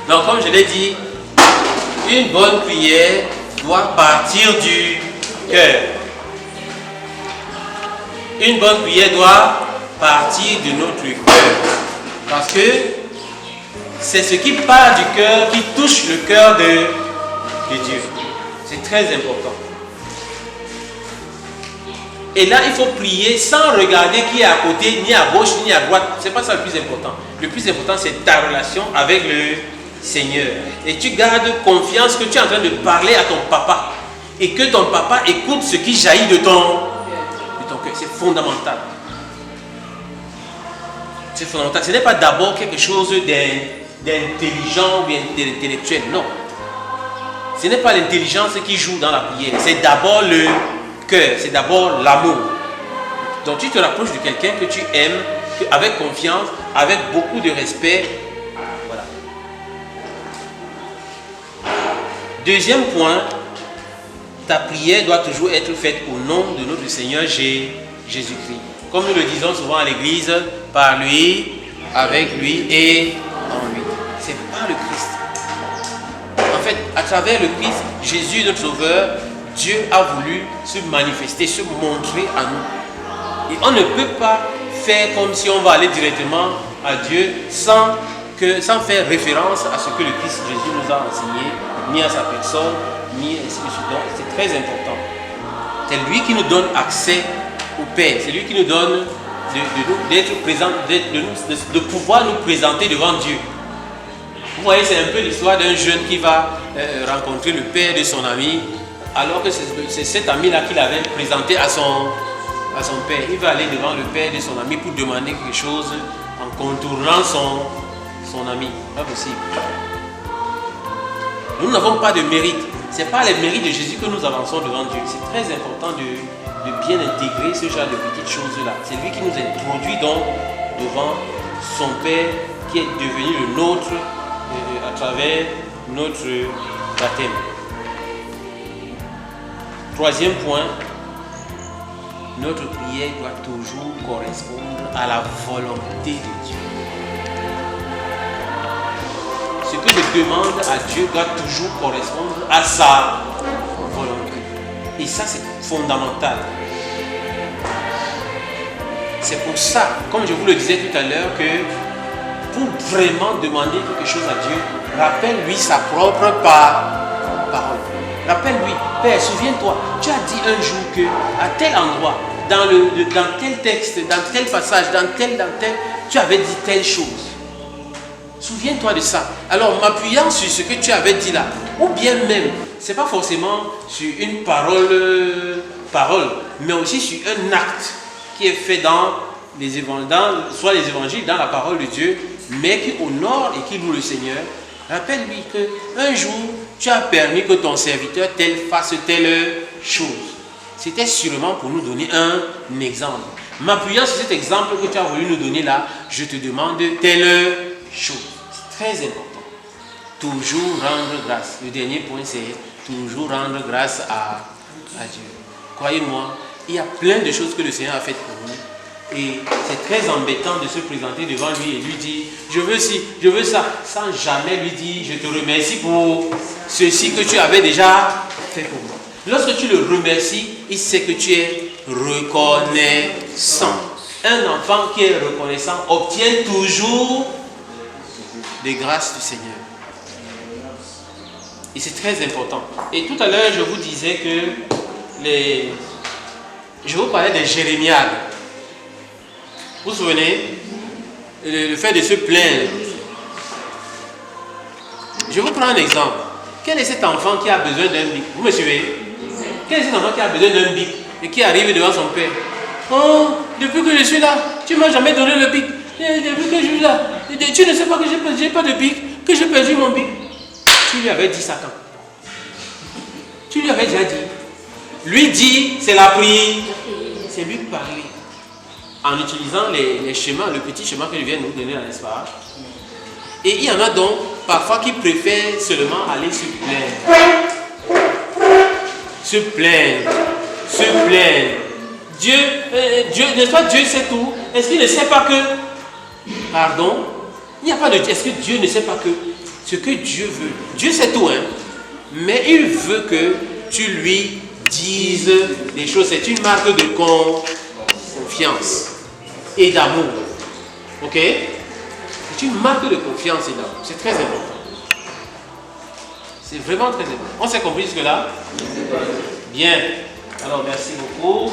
Donc, comme je l'ai dit, une bonne prière doit partir du cœur. Une bonne prière doit partir de notre cœur. Parce que c'est ce qui part du cœur qui touche le cœur de Dieu. C'est très important. Et là, il faut prier sans regarder qui est à côté, ni à gauche, ni à droite. Ce n'est pas ça le plus important. Le plus important, c'est ta relation avec le Seigneur. Et tu gardes confiance que tu es en train de parler à ton papa. Et que ton papa écoute ce qui jaillit de ton cœur. C'est fondamental. C'est fondamental. Ce n'est pas d'abord quelque chose d'intelligent ou d'intellectuel. Non. Ce n'est pas l'intelligence qui joue dans la prière. C'est d'abord le cœur. C'est d'abord l'amour. Donc tu te rapproches de quelqu'un que tu aimes, avec confiance, avec beaucoup de respect. Voilà. Deuxième point, ta prière doit toujours être faite au nom de notre Seigneur Jésus-Christ. Comme nous le disons souvent à l'église, par lui, avec lui et en lui. C'est par le Christ. En fait, à travers le Christ, Jésus, notre Sauveur, Dieu a voulu se manifester, se montrer à nous. Et on ne peut pas faire comme si on va aller directement à Dieu sans faire référence à ce que le Christ Jésus nous a enseigné, ni à sa personne, ni ainsi de suite. Donc, c'est très important. C'est lui qui nous donne accès au Père. C'est lui qui nous donne d'être présent, de pouvoir nous présenter devant Dieu. Vous voyez, c'est un peu l'histoire d'un jeune qui va rencontrer le père de son ami, alors que c'est cet ami-là qu'il avait présenté à son père. Il va aller devant le père de son ami pour demander quelque chose en contournant son ami. Pas possible. Nous n'avons pas de mérite. Ce n'est pas les mérites de Jésus que nous avançons devant Dieu. C'est très important de bien intégrer ce genre de petites choses-là. C'est lui qui nous introduit donc devant son Père qui est devenu le nôtre à travers notre baptême. Troisième point, notre prière doit toujours correspondre à la volonté de Dieu. Ce que je demande à Dieu doit toujours correspondre à sa volonté. Et ça, c'est fondamental. C'est pour ça, comme je vous le disais tout à l'heure, que pour vraiment demander quelque chose à Dieu, rappelle-lui sa propre parole. Rappelle-lui, Père, souviens-toi, tu as dit un jour que à tel endroit, dans tel texte, dans tel passage, dans tel, tu avais dit telle chose. Souviens-toi de ça. Alors, m'appuyant sur ce que tu avais dit là, ou bien même, ce n'est pas forcément sur une parole, mais aussi sur un acte qui est fait dans soit les évangiles, dans la parole de Dieu, mais qui honore et qui loue le Seigneur. Rappelle-lui qu'un jour, tu as permis que ton serviteur tel fasse telle chose. C'était sûrement pour nous donner un exemple. M'appuyant sur cet exemple que tu as voulu nous donner là, je te demande telle chose. C'est très important. Toujours rendre grâce. Le dernier point, c'est toujours rendre grâce à Dieu. Croyez-moi, il y a plein de choses que le Seigneur a faites pour nous. Et c'est très embêtant de se présenter devant lui et lui dire je veux ci, je veux ça, sans jamais lui dire je te remercie pour ceci que tu avais déjà fait pour moi. Lorsque tu le remercies, il sait que tu es reconnaissant. Un enfant qui est reconnaissant obtient toujours des grâces du Seigneur. Et c'est très important. Et tout à l'heure, je vous disais que je vous parlais des jérémiades. Vous vous souvenez? Le fait de se plaindre. Je vous prends un exemple. Quel est cet enfant qui a besoin d'un bic? Vous me suivez? Quel est cet enfant qui a besoin d'un bic et qui arrive devant son père? Oh, depuis que je suis là, tu ne m'as jamais donné le bic. Depuis que je suis là, tu ne sais pas que j'ai pas de bic, que j'ai perdu mon bic. Tu lui avais dit ça quand? Tu lui avais déjà dit. Lui dit, c'est la prière. C'est lui parler. En utilisant les schémas, le petit schéma que je viens de nous donner dans l'espace. Et il y en a donc parfois qui préfèrent seulement aller se plaindre. Se plaindre. Se plaindre. Dieu, n'est-ce pas Dieu sait tout? Est-ce qu'il ne sait pas que... Pardon? Il n'y a pas de... Est-ce que Dieu ne sait pas que ce que Dieu veut. Dieu sait tout, hein, mais il veut que tu lui dises des choses. C'est une marque de confiance et d'amour. Ok? C'est une marque de confiance et d'amour. C'est très important. C'est vraiment très important. On s'est compris jusque-là? Bien. Alors, merci beaucoup.